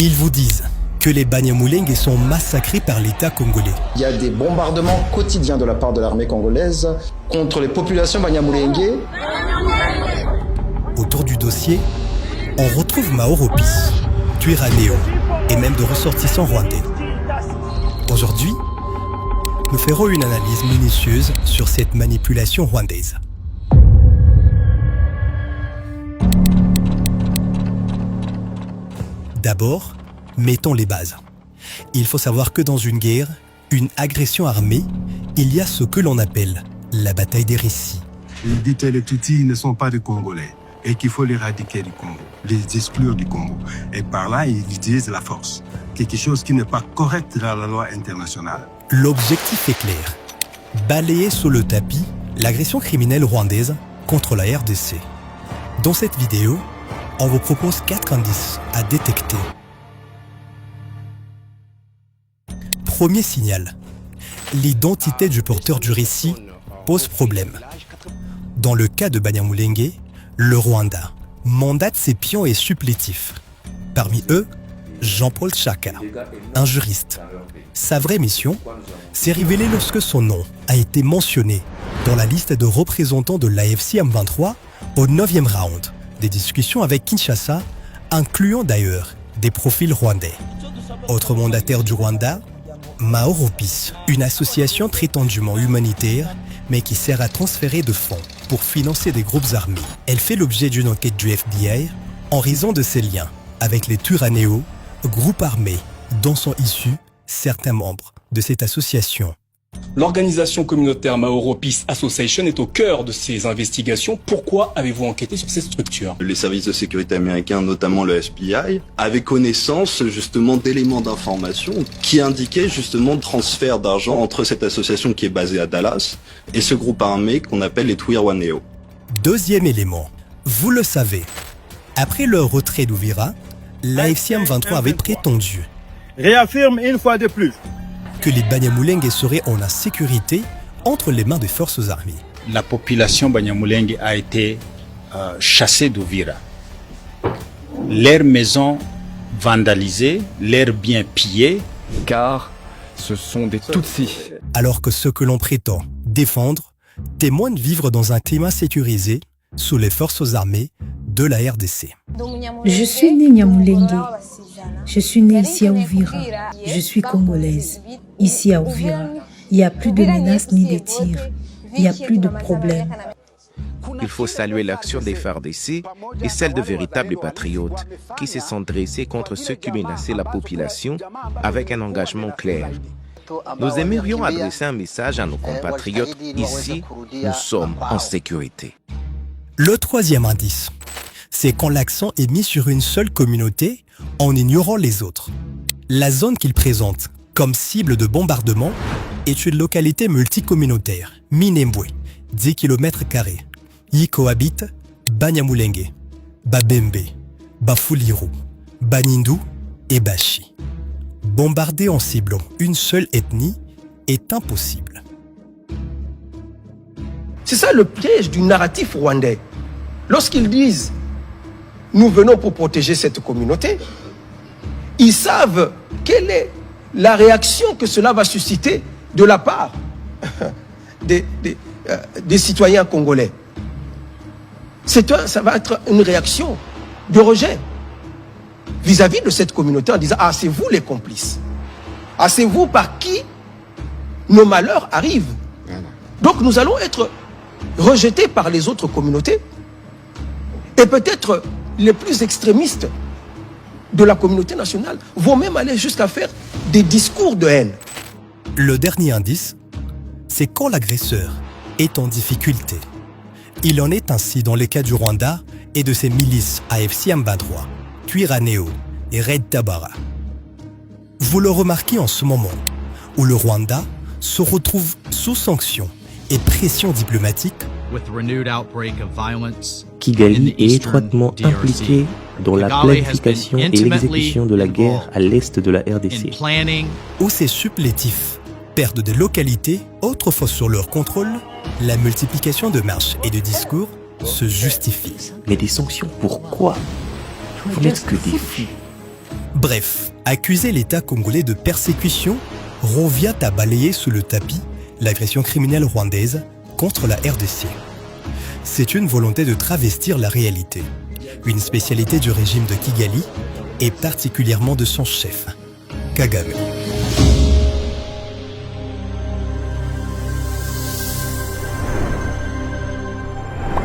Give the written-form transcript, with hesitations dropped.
Ils vous disent que les Banyamulenge sont massacrés par l'État congolais. Il y a des bombardements quotidiens de la part de l'armée congolaise contre les populations Banyamulenge. Autour du dossier, on retrouve Mauro Pis, Twirwaneho et même de ressortissants rwandais. Aujourd'hui, nous ferons une analyse minutieuse sur cette manipulation rwandaise. D'abord, mettons les bases. Il faut savoir que dans une guerre, une agression armée, il y a ce que l'on appelle la bataille des récits. Il dit que les Tutsis ne sont pas des Congolais et qu'il faut l'éradiquer du Congo, les exclure du Congo. Et par là, il utilise la force, quelque chose qui n'est pas correct dans la loi internationale. L'objectif est clair. Balayer sous le tapis l'agression criminelle rwandaise contre la RDC. Dans cette vidéo, on vous propose 4 indices à détecter. Premier signal. L'identité du porteur du récit pose problème. Dans le cas de Banyamulenge, le Rwanda mandate ses pions et supplétifs. Parmi eux, Jean-Paul Chaka, un juriste. Sa vraie mission, s'est révélée lorsque son nom a été mentionné dans la liste de représentants de l'AFC M23 au 9e round des discussions avec Kinshasa, incluant d'ailleurs des profils rwandais. Autre mandataire du Rwanda, Mauro Pis, une association prétendument humanitaire, mais qui sert à transférer de fonds pour financer des groupes armés. Elle fait l'objet d'une enquête du FBI en raison de ses liens avec les Twirwaneho, groupe armé dont sont issus certains membres de cette association. L'organisation communautaire Mauro Peace Association est au cœur de ces investigations. Pourquoi avez-vous enquêté sur cette structure? Les services de sécurité américains, notamment le FBI, avaient connaissance justement d'éléments d'information qui indiquaient justement le transfert d'argent entre cette association qui est basée à Dallas et ce groupe armé qu'on appelle les Twirwaneho. Deuxième élément, vous le savez, après leur retrait d'Uvira, l'AFC M23 avait prétendu réaffirme une fois de plus que les Banyamulenge seraient en insécurité entre les mains des forces armées. La population Banyamulenge a été chassée d'Uvira. Leurs maisons vandalisées, leurs biens pillés. Car ce sont des Tutsis. Alors que ceux que l'on prétend défendre témoignent vivre dans un climat sécurisé sous les forces armées de la RDC. Je suis née Nyamulenge. Je suis née ici à Uvira. Je suis congolaise. Ici à Uvira, il n'y a plus de menaces ni de tirs. Il n'y a plus de problèmes. Il faut saluer l'action des FARDC et celle de véritables patriotes qui se sont dressés contre ceux qui menaçaient la population avec un engagement clair. Nous aimerions adresser un message à nos compatriotes. Ici, nous sommes en sécurité. Le troisième indice, c'est quand l'accent est mis sur une seule communauté en ignorant les autres. La zone qu'il présente comme cible de bombardement est une localité multicommunautaire, Minembwe, 10 km². Y cohabitent Banyamulenge, Babembe, Bafuliru, Banindu et Bashi. Bombarder en ciblant une seule ethnie est impossible. C'est ça le piège du narratif rwandais. Lorsqu'ils disent « nous venons pour protéger cette communauté », ils savent quelle est la réaction que cela va susciter de la part des citoyens congolais. Ça va être une réaction de rejet vis-à-vis de cette communauté en disant « ah, c'est vous les complices. Ah, c'est vous par qui nos malheurs arrivent. » Donc nous allons être rejetés par les autres communautés et peut-être les plus extrémistes de la communauté nationale vont même aller jusqu'à faire des discours de haine. Le dernier indice, c'est quand l'agresseur est en difficulté. Il en est ainsi dans les cas du Rwanda et de ses milices AFC M23, Twirwaneho et Red Tabara. Vous le remarquez en ce moment où le Rwanda se retrouve sous sanctions et pression diplomatique. Kigali est étroitement impliqué dans la planification et l'exécution de la guerre à l'est de la RDC. Où ces supplétifs perdent des localités autrefois sur leur contrôle, la multiplication de marches et de discours se justifie. Mais des sanctions, pourquoi? Vous n'êtes que des fous. Bref, accuser l'État congolais de persécution revient à balayer sous le tapis l'agression criminelle rwandaise contre la RDC. C'est une volonté de travestir la réalité, une spécialité du régime de Kigali et particulièrement de son chef, Kagame.